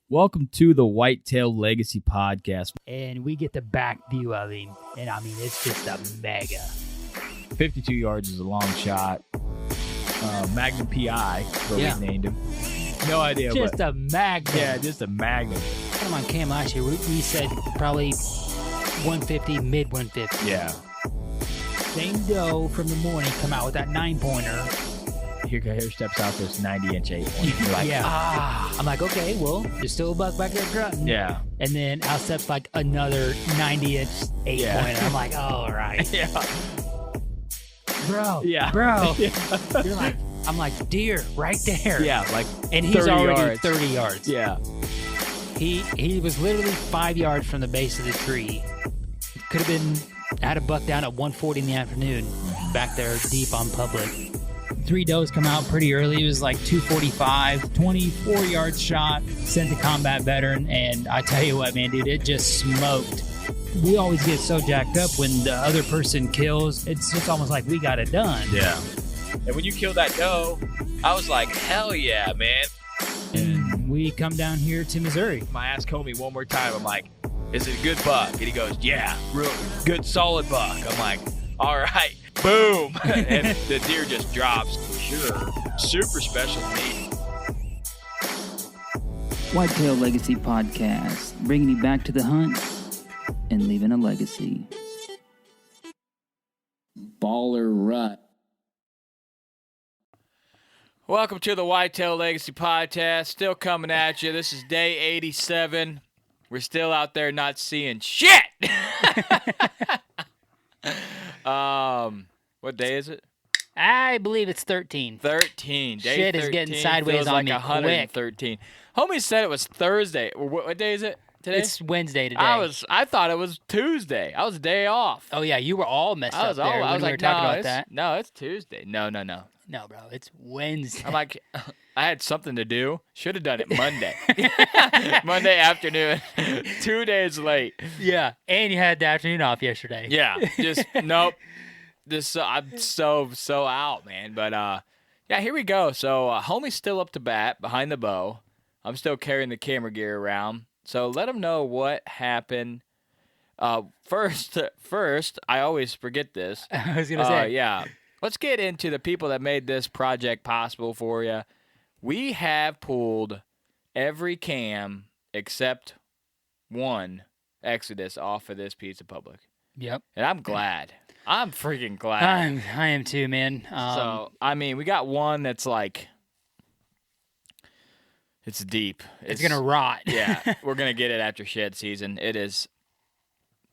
Welcome to the Whitetail Legacy Podcast. And we get the back view of him. And I mean, it's just a mega. 52 yards is a long shot. Magnum PI, what we named him. No idea. Just a magnum. Yeah, just a magnum. Come on cam last year. We said probably 150, mid 150. Yeah. Same doe from the morning come out with that 9-pointer. Here steps out this 90-inch 8-pointer. You're like, I'm like, okay, well, there's still a buck back there grunting. Yeah. And then out steps like another 90-inch 8-pointer. I'm like, all right. Yeah. Bro. Yeah. Bro. Yeah. You're like, I'm like, deer, right there. Yeah, like and he's already yards. 30 yards. Yeah. He was literally 5 yards from the base of the tree. Could have been, had a buck down at 1:40 in the afternoon, back there deep on public. 3 does come out pretty early. It was like 245, 24-yard shot, sent to combat veteran, and I tell you what, man, dude, it just smoked. We always get so jacked up when the other person kills. It's just almost like we got it done. Yeah. And when you killed that doe, I was like, hell yeah, man. And we come down here to Missouri. I asked Comey one more time. I'm like, is it a good buck? And he goes, yeah, real good, solid buck. I'm like, all right, boom. And the deer just drops. Sure. Super special meat. Whitetail Legacy Podcast, bringing you back to the hunt and leaving a legacy. Baller rut. Welcome to the Whitetail Legacy Podcast. Still coming at you. This is day 87. We're still out there not seeing shit. What day is it? I believe it's 13. 13. Day Shit 13 is getting sideways feels on like me 113. Homie said it was Thursday. What day is it today? It's Wednesday today. I thought it was Tuesday. I was a day off. Oh, yeah, you were all messed up there when I was we like, were talking about that. No, it's Tuesday. No. No, bro, it's Wednesday. I'm like, I had something to do. Should have done it Monday. Monday afternoon. 2 days late. Yeah, and you had the afternoon off yesterday. Yeah, just nope. I'm so out, man. But yeah, here we go. So homie's still up to bat behind the bow. I'm still carrying the camera gear around. So let him know what happened. First, I always forget this. I was gonna say, yeah. Let's get into the people that made this project possible for you. We have pulled every cam except one Exodus off of this piece of public. Yep. And I'm glad. I'm freaking glad. I am too, man. So, I mean, we got one that's like, it's deep. It's going to rot. Yeah. We're going to get it after shed season. It is.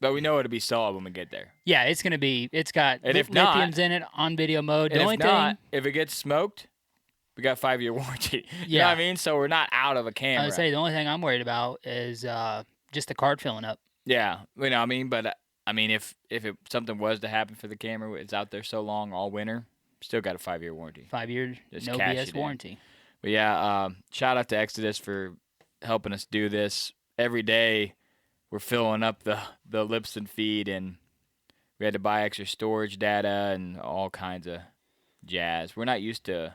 But we know it'll be solid when we get there. Yeah, it's going to be. It's got and if not, lithiums in it on video mode. The and only if not, thing, if it gets smoked, we got 5-year warranty. Yeah. You know what I mean? So we're not out of a camera. I would say the only thing I'm worried about is just the card filling up. Yeah. You know what I mean? But, I mean, if something was to happen for the camera, it's out there so long all winter, still got a 5-year warranty. 5 years, just no BS warranty. But yeah, shout out to Exodus for helping us do this. Every day we're filling up the Lipson feed, and we had to buy extra storage data and all kinds of jazz. We're not used to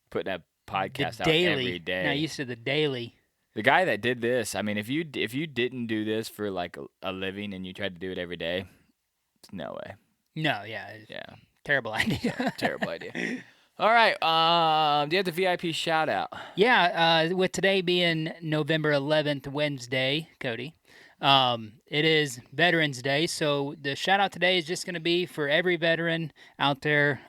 putting that podcast out every day. Not used to the daily. The guy that did this, I mean, if you didn't do this for like a living and you tried to do it every day, it's no way. No, yeah. Yeah. Terrible idea. Terrible idea. All right. Do you have the VIP shout out? Yeah. With today being November 11th, Wednesday, Cody, it is Veterans Day. So the shout out today is just going to be for every veteran out there.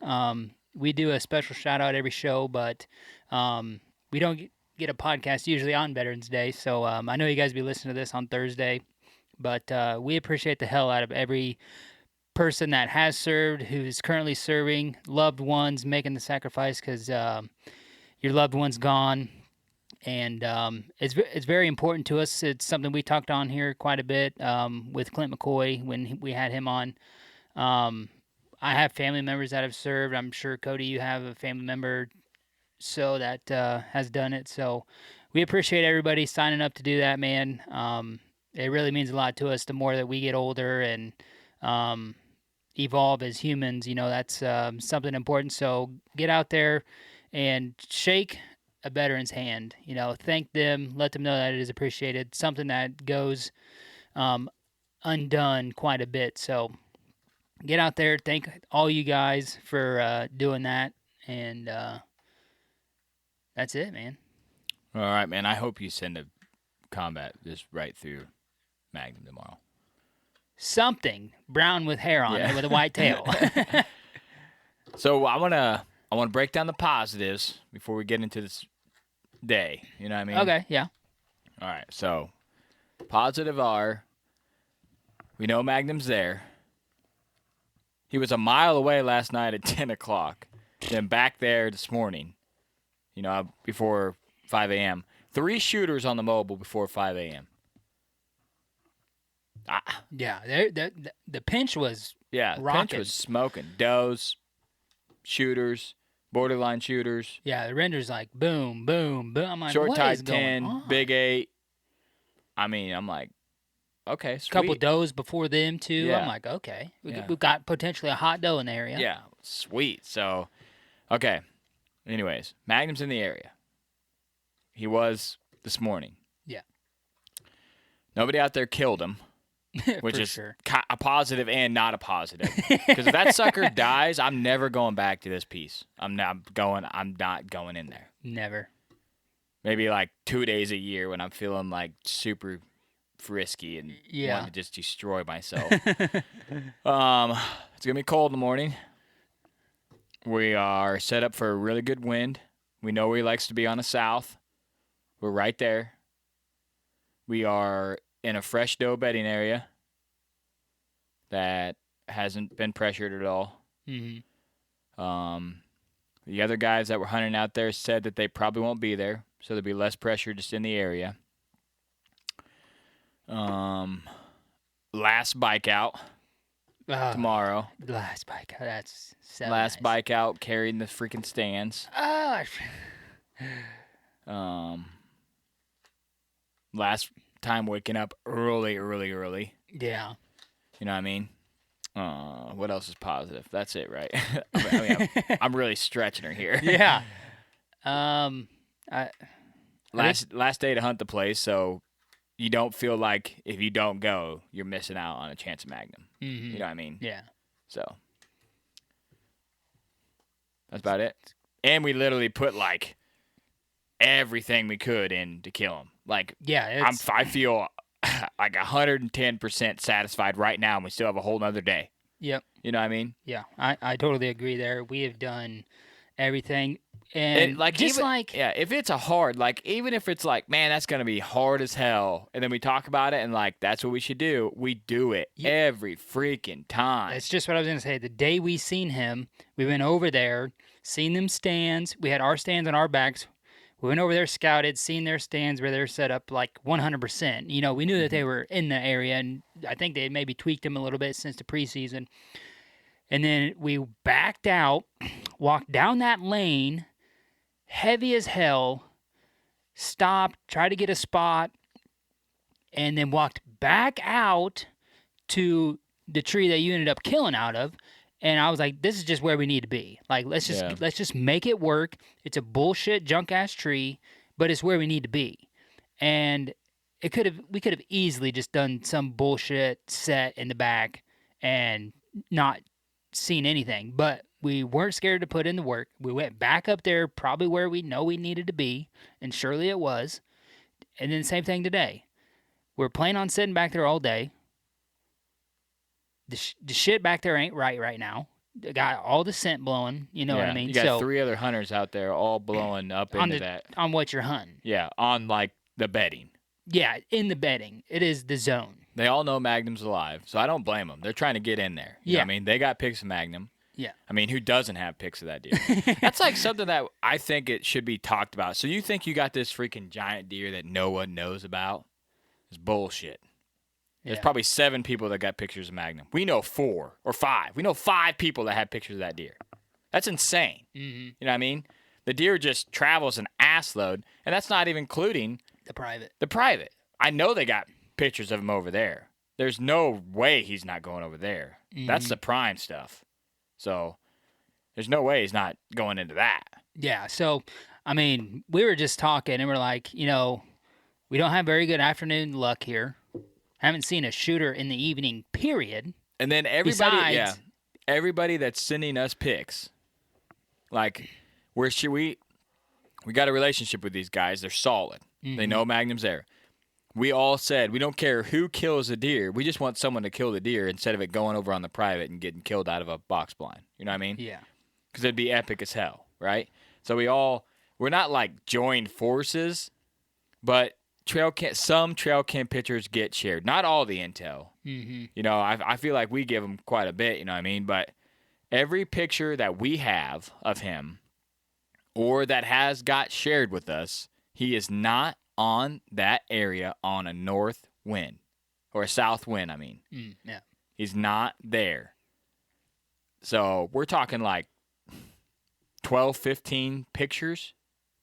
We do a special shout out every show, but we don't get a podcast usually on Veterans Day. So I know you guys will be listening to this on Thursday, but we appreciate the hell out of every person that has served, who's currently serving, loved ones making the sacrifice because your loved one's gone. And it's very important to us. It's something we talked on here quite a bit with Clint McCoy when we had him on. I have family members that have served. I'm sure, Cody, you have a family member so that has done it. So we appreciate everybody signing up to do that, man. It really means a lot to us the more that we get older and evolve as humans. You know, that's something important. So get out there and shake a veteran's hand. Thank them, let them know that it is appreciated. Something that goes undone quite a bit. So get out there. Thank all you guys for doing that. And that's it, man. All right, man. I hope you send a combat just right through Magnum tomorrow. Something brown with hair on it with a white tail. So I wanna break down the positives before we get into this day. You know what I mean? Okay, yeah. All right. So positive are we know Magnum's there. He was a mile away last night at 10 o'clock. Then back there this morning, before 5 a.m. 3 shooters on the mobile before 5 a.m. Yeah, the pinch was rocking. Pinch was smoking. Does, shooters, borderline shooters. Yeah, the render's like boom, boom, boom. I'm like, short what tide is going 10, on? big 8. I mean, I'm like, okay, sweet. Couple does before them too. Yeah. I'm like, okay, we've got potentially a hot doe in the area. Yeah, sweet. So, okay. Anyways, Magnum's in the area. He was this morning. Yeah. Nobody out there killed him, which For is sure. a positive and not a positive. Because if that sucker dies, I'm never going back to this piece. I'm not going in there. Never. Maybe like 2 days a year when I'm feeling like super frisky and want to just destroy myself. It's gonna be cold in the morning. We are set up for a really good wind. We know where he likes to be on the south. We're right there. We are in a fresh doe bedding area that hasn't been pressured at all. Mm-hmm. The other guys that were hunting out there said that they probably won't be there, so there'll be less pressure just in the area. Last bike out tomorrow. Last bike out. That's so Last nice. bike out carrying the freaking stands. Last time waking up early. Yeah. You know what I mean? What else is positive? That's it, right? I'm really stretching her here. Yeah. Last day to hunt the place, so you don't feel like if you don't go, you're missing out on a chance of Magnum. Mm-hmm. You know what I mean? Yeah. So that's about it. And we literally put like everything we could in to kill him. Like, yeah, I feel like 110% satisfied right now, and we still have a whole nother day. Yep. You know what I mean? Yeah, I totally agree there. We have done everything. And if it's a hard, like, even if it's like, man, that's going to be hard as hell, and then we talk about it and, like, that's what we should do, we do it every freaking time. That's just what I was going to say. The day we seen him, we went over there, seen them stands. We had our stands on our backs. We went over there, scouted, seen their stands where they're set up like 100%. We knew that they were in the area, and I think they had maybe tweaked them a little bit since the preseason. And then we backed out, walked down that lane, heavy as hell, stopped, tried to get a spot, and then walked back out to the tree that you ended up killing out of. And I was like, this is just where we need to be. Like, let's just make it work. It's a bullshit junk ass tree, but it's where we need to be. And we could have easily just done some bullshit set in the back and not seen anything. But we weren't scared to put in the work. We went back up there, probably where we know we needed to be, and surely it was. And then same thing today. We're planning on sitting back there all day. The shit back there ain't right now. They got all the scent blowing. You know what I mean? You got 3 other hunters out there all blowing up into that. On what you're hunting. Yeah, on, like, the bedding. Yeah, in the bedding. It is the zone. They all know Magnum's alive, so I don't blame them. They're trying to get in there. You know what I mean? They got pics of Magnum. Yeah. I mean, who doesn't have pics of that deer? That's like something that I think it should be talked about. So you think you got this freaking giant deer that no one knows about? It's bullshit. There's probably 7 people that got pictures of Magnum. We know 4 or 5. We know 5 people that had pictures of that deer. That's insane. Mm-hmm. You know what I mean? The deer just travels an ass load, and that's not even including the private. I know they got pictures of him over there. There's no way he's not going over there. Mm-hmm. That's the prime stuff. So there's no way he's not going into that. Yeah, so I mean, we were just talking, and we're like, we don't have very good afternoon luck here. Haven't seen a shooter in the evening, period. And then everybody that's sending us pics, like, we got a relationship with these guys. They're solid. Mm-hmm. They know Magnum's there. We all said we don't care who kills a deer. We just want someone to kill the deer instead of it going over on the private and getting killed out of a box blind. You know what I mean? Yeah. Because it'd be epic as hell, right? So we're not like joined forces, but some trail cam pictures get shared. Not all the intel. Mm-hmm. I feel like we give them quite a bit, you know what I mean? But every picture that we have of him or that has got shared with us, he is not on that area on a north wind or a south wind, I mean. Yeah. He's not there. So we're talking like 12, 15 pictures,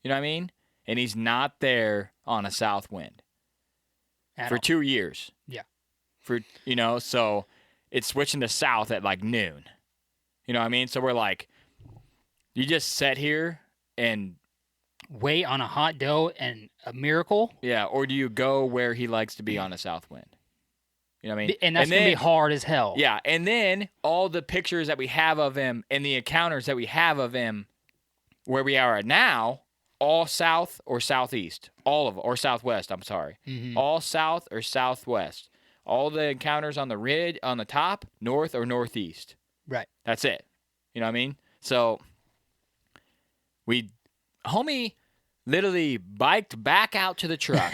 you know what I mean? And he's not there on a south wind for 2 years. Yeah. So it's switching to south at like noon. You know what I mean? So we're like, you just sit here and wait on a hot doe and a miracle. Yeah, or do you go where he likes to be on a south wind? You know what I mean? And that's going to be hard as hell. Yeah, and then all the pictures that we have of him and the encounters that we have of him where we are now, all south or southeast. Or southwest, I'm sorry. Mm-hmm. All south or southwest. All the encounters on the ridge, on the top, north or northeast. Right. That's it. You know what I mean? So, homie literally biked back out to the truck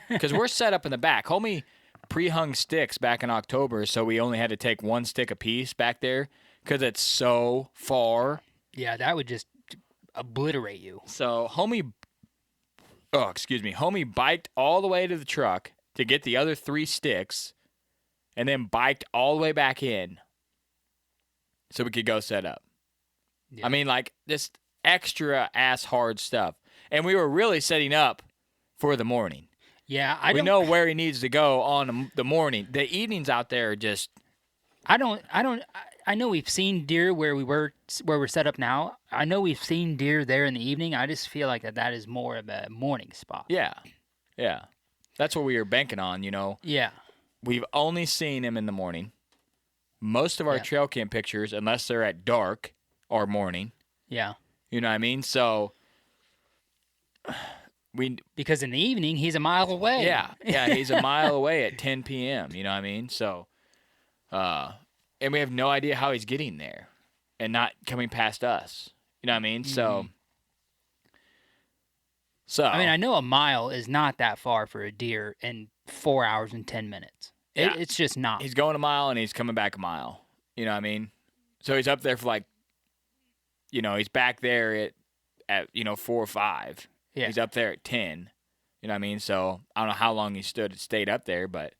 because we're set up in the back. Homie pre-hung sticks back in October, so we only had to take one stick apiece back there because it's so far. Yeah, that would just obliterate you. So homie biked all the way to the truck to get the other 3 sticks and then biked all the way back in so we could go set up. Yeah. I mean, like, just extra ass hard stuff. And we were really setting up for the morning. Yeah, we know where he needs to go on the morning. The evenings out there are just. I know we've seen deer where we're set up now. I know we've seen deer there in the evening. I just feel like that is more of a morning spot. Yeah. That's what we were banking on, Yeah. We've only seen him in the morning. Most of our trail cam pictures, unless they're at dark, are morning. Yeah. You know what I mean? So because in the evening he's a mile away. Yeah, he's a mile away at 10 p.m. You know what I mean? So, and we have no idea how he's getting there, and not coming past us. You know what I mean? Mm-hmm. So I mean, I know a mile is not that far for a deer in 4 hours and 10 minutes. It's just not. He's going a mile and he's coming back a mile. You know what I mean? So he's up there for like, he's back there at 4 or 5. Yeah. He's up there at 10. You know what I mean? So I don't know how long he stayed up there, but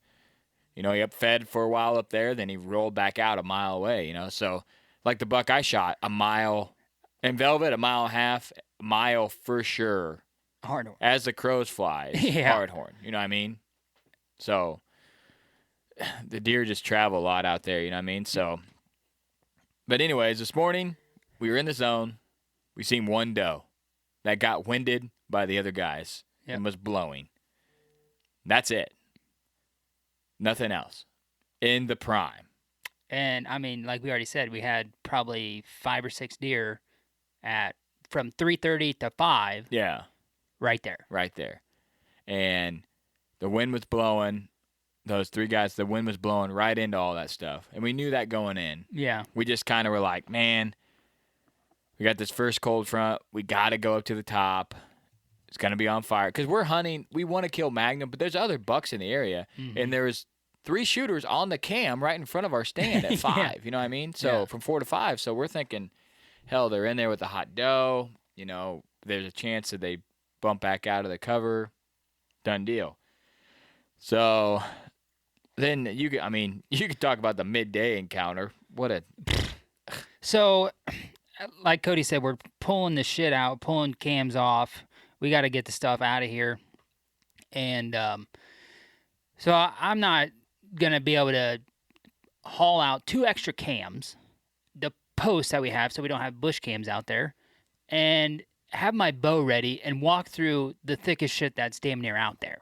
he fed for a while up there, then he rolled back out a mile away, So like the buck I shot, a mile in velvet, a mile and a half, a mile for sure. Hardhorn. As the crows fly, hardhorn. You know what I mean? So the deer just travel a lot out there, you know what I mean? So, but anyways, this morning we were in the zone. We seen one doe that got winded by the other guys and was blowing. That's it. Nothing else. In the prime. And I mean, like we already said, we had probably 5 or 6 deer from 3:30 to 5. Yeah. Right there. And the wind was blowing. Those 3 guys, the wind was blowing right into all that stuff. And we knew that going in. Yeah. We just kind of were like, man, we got this first cold front. We got to go up to the top. It's going to be on fire. Because we're hunting. We want to kill Magnum, but there's other bucks in the area. Mm-hmm. And there was 3 shooters on the cam right in front of our stand at 5. Yeah. You know what I mean? So from 4 to 5. So we're thinking, hell, they're in there with the hot doe. There's a chance that they bump back out of the cover. Done deal. So then you could talk about the midday encounter. So, like Cody said, we're pulling the shit out, pulling cams off. We got to get the stuff out of here. And so I'm not going to be able to haul out 2 extra cams, the posts that we have, so we don't have bush cams out there. And have my bow ready, and walk through the thickest shit that's damn near out there.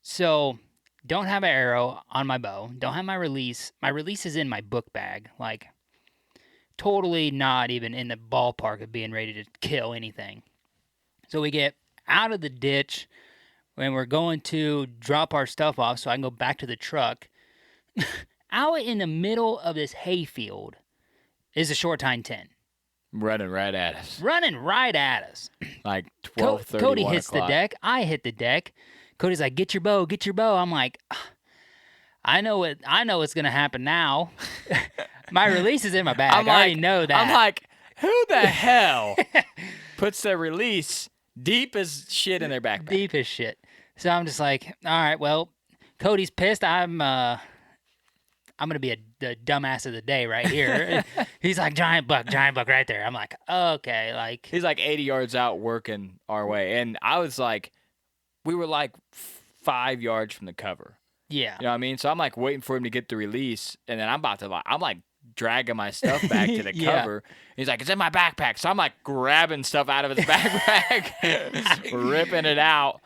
So, don't have an arrow on my bow. Don't have my release. My release is in my book bag. Like, totally not even in the ballpark of being ready to kill anything. So we get out of the ditch when we're going to drop our stuff off so I can go back to the truck. Out in the middle of this hayfield is a short tine 10. Running right at us. Running right at us. Like 12:30. Cody hits the deck. I hit the deck. Cody's like, get your bow, get your bow. I'm like, I know what's gonna happen now. My release is in my bag. I already know that. I'm like, who the hell puts their release deep as shit in their backpack? Deep as shit. So I'm just like, all right, well, Cody's pissed. I'm gonna be the dumbass of the day right here. He's like, giant buck right there. I'm like, okay, like he's like 80 yards out working our way, and I was like, we were like 5 yards from the cover. Yeah. You know what I mean? So I'm like waiting for him to get the release, and then I'm like dragging my stuff back to the Yeah. cover. He's like, it's in my backpack. So I'm like grabbing stuff out of his backpack, ripping it out.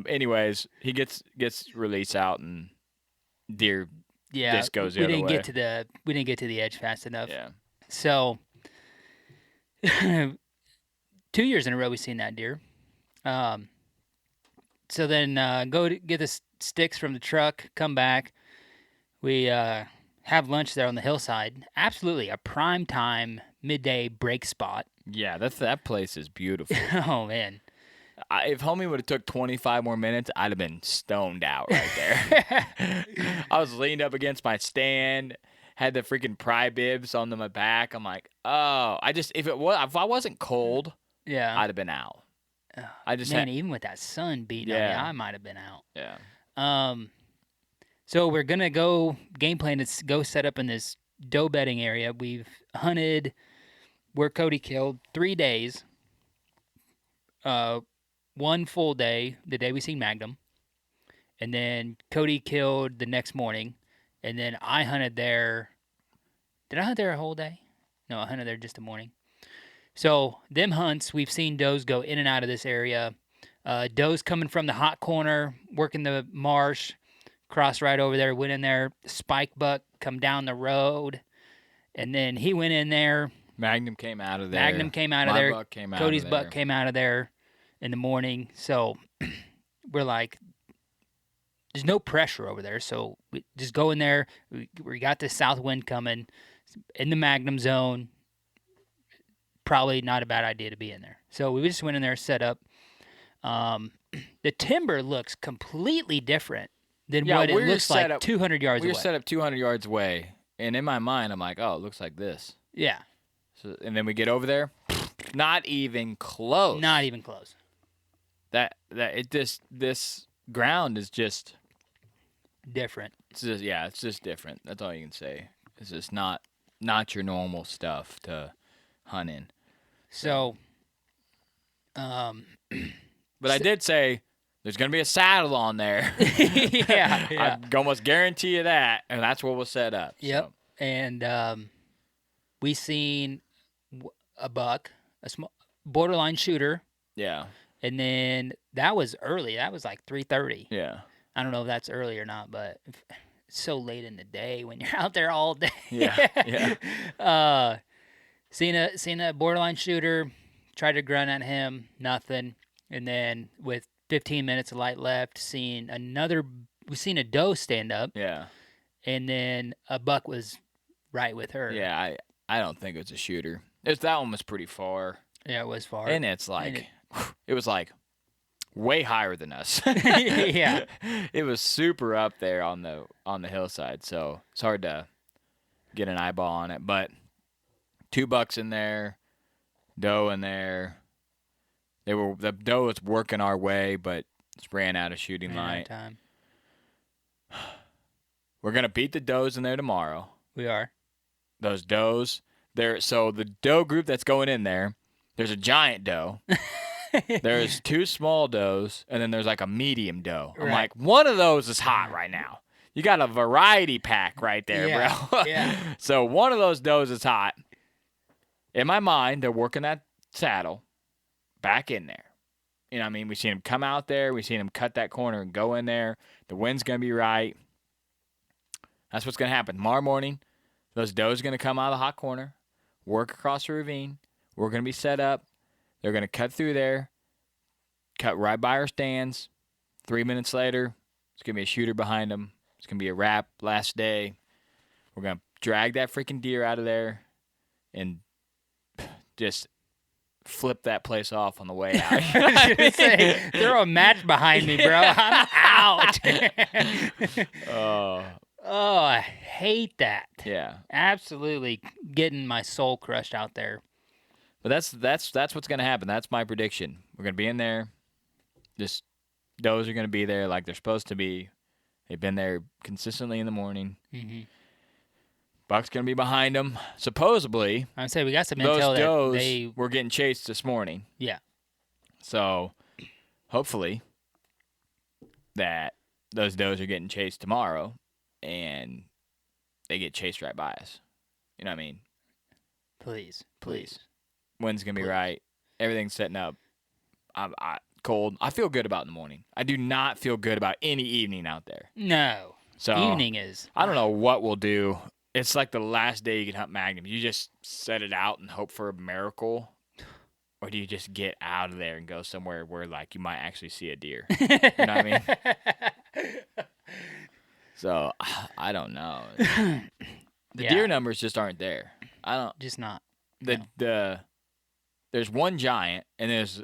Anyways, he gets release out, and deer just goes the other way. We didn't get to the edge fast enough. Yeah. So 2 years in a row we've seen that deer. So then go to get the sticks from the truck, come back. We have lunch there on the hillside. Absolutely a prime time midday break spot. Yeah, that place is beautiful. Oh, man. If homie would have took 25 more minutes, I'd have been stoned out right there. I was leaned up against my stand, had the freaking pry bibs on my back. I'm like, oh, if I wasn't cold, Yeah. I'd have been out. I just even with that sun beating on me, I might have been out. Yeah. So we're gonna go game plan to go set up in this doe bedding area. We've hunted where Cody killed 3 days. One full day, the day we seen Magnum, and then Cody killed the next morning, and then I hunted there. Did I hunt there a whole day? No, I hunted there just a morning. So them hunts, we've seen does go in and out of this area. Does coming from the hot corner, working the marsh, crossed right over there, went in there. Spike buck come down the road, and then he went in there. Magnum came out of there. My buck came out Cody's of there. buck came out of there in the morning. So we're like, there's no pressure over there. So we just go in there. We got this south wind coming in the Magnum zone. Probably not a bad idea to be in there. So we just went in there, set up. The timber looks completely different than what it looks like 200 yards away. We were set up 200 yards away, and in my mind, I'm like, oh, it looks like this. Yeah. So, and then we get over there, not even close. Not even close. This ground is just different. It's just different. That's all you can say. It's just not your normal stuff to hunt in. So, but I did say there's gonna be a saddle on there. yeah. I can almost guarantee you that, and that's what we'll set up. Yep. So. And we seen a buck, a small borderline shooter. Yeah. And then that was early. That was like 3:30. Yeah. I don't know if that's early or not, but it's so late in the day when you're out there all day. Yeah. Yeah. Seen a borderline shooter, tried to grunt at him, nothing. And then with 15 minutes of light left, we seen a doe stand up. Yeah. And then a buck was right with her. Yeah, I don't think it was a shooter. That one was pretty far. Yeah, it was far. And it's like it was like way higher than us. Yeah. It was super up there on the hillside, so it's hard to get an eyeball on it. But 2 bucks in there, doe in there. The doe was working our way, but just ran out of shooting light. Time. We're gonna beat the does in there tomorrow. We are. Those does. So the doe group that's going in there, there's a giant doe. There's 2 small does, and then there's like a medium doe. I'm like, one of those is hot right now. You got a variety pack right there, bro. Yeah. So one of those does is hot. In my mind, they're working that saddle. back in there. You know what I mean? We've seen him come out there. We've seen him cut that corner and go in there. The wind's going to be right. That's what's going to happen. Tomorrow morning, those does are going to come out of the hot corner, work across the ravine. We're going to be set up. They're going to cut through there, cut right by our stands. 3 minutes later, it's going to be a shooter behind them. It's going to be a wrap last day. We're going to drag that freaking deer out of there and just flip that place off on the way out. I was gonna say, throw a match behind me, bro. I'm out. Oh, I hate that. Yeah. Absolutely getting my soul crushed out there. But that's what's going to happen. That's my prediction. We're going to be in there. Just does are going to be there like they're supposed to be. They've been there consistently in the morning. Mm-hmm. Buck's going to be behind them. Supposedly, I'd say we got some those intel that does they were getting chased this morning. Yeah. So, hopefully, that those does are getting chased tomorrow, and they get chased right by us. You know what I mean? Please. Wind's going to be Please. right. Everything's setting up. Cold. I feel good about in the morning. I do not feel good about any evening out there. No. So Evening is. I don't know what we'll do. It's like the last day you can hunt magnum. You just set it out and hope for a miracle, or do you just get out of there and go somewhere where like you might actually see a deer? You know what I mean? So I don't know. The deer numbers just aren't there. I don't. Just not. There's one giant and there's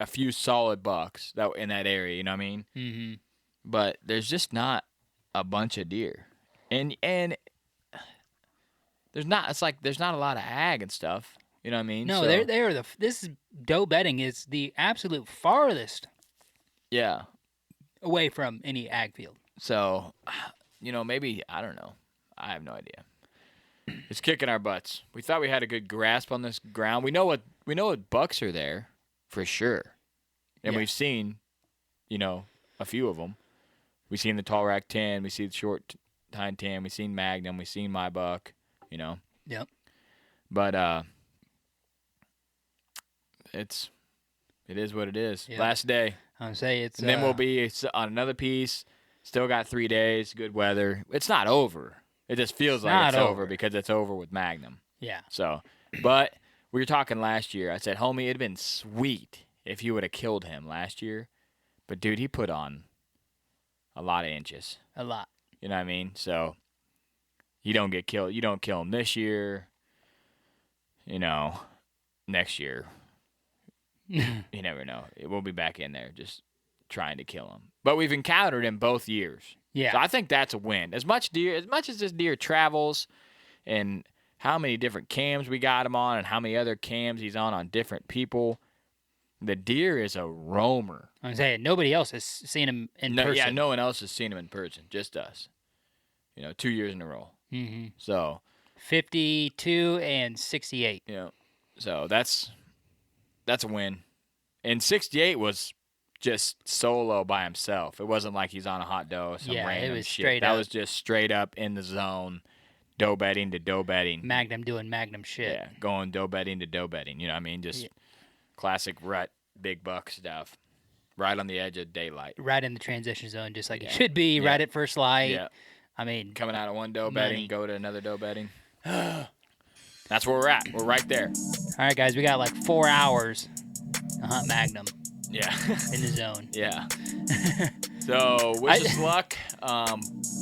a few solid bucks that in that area. You know what I mean? Mm-hmm. But there's just not a bunch of deer, and there's not. It's like there's not a lot of ag and stuff. You know what I mean? No, So, they're this is doe bedding is the absolute farthest yeah. away from any ag field. So, maybe I don't know. I have no idea. It's kicking our butts. We thought we had a good grasp on this ground. We know what bucks are there for sure, and Yeah. we've seen, a few of them. We've seen the tall rack 10. We see the short tine 10. We've seen magnum. We've seen my buck. Yep. But it is what it is. Yeah. Last day, I'm saying it's. and then we'll be on another piece. Still got 3 days. Good weather. It's not over. It just feels like it's over because it's over with magnum. Yeah. So, but we were talking last year. I said, homie, it'd been sweet if you would have killed him last year. But dude, he put on a lot of inches. A lot. You know what I mean? So you don't get killed. You don't kill him this year. Next year, you never know. We'll be back in there just trying to kill him. But we've encountered him both years. Yeah. So I think that's a win. As much as this deer travels and how many different cams we got him on and how many other cams he's on different people, the deer is a roamer. I'm saying nobody else has seen him in person. Yeah, no one else has seen him in person, just us. 2 years in a row. Mm-hmm. So 52 and 68. So that's a win. And 68 was just solo by himself. It wasn't like he's on a hot doe or some random it was shit. straight That up. was just straight up in the zone, doe bedding to doe bedding. Magnum doing Magnum shit. Yeah, going doe bedding to doe bedding. You know what I mean? Just classic rut, big buck stuff. Right on the edge of daylight. Right in the transition zone, just like it should be. Yeah. Right at first light. Yeah. I mean, Coming out of one doe Money. bedding, go to another doe bedding. That's where we're at. We're right there. all right, guys, we got like 4 hours to hunt Magnum Yeah. in the zone. Yeah. So, wish us luck.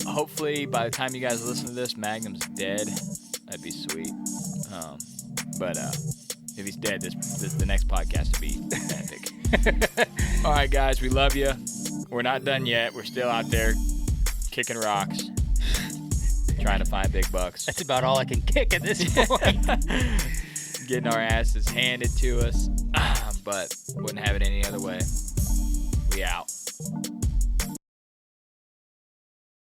Hopefully, by the time you guys listen to this, Magnum's dead. That'd be sweet. But if he's dead, the next podcast would be epic. All right, guys, we love you. We're not done yet. We're still out there kicking rocks, trying to find big bucks. That's about all I can kick at this point. Getting our asses handed to us, but wouldn't have it any other way. We out.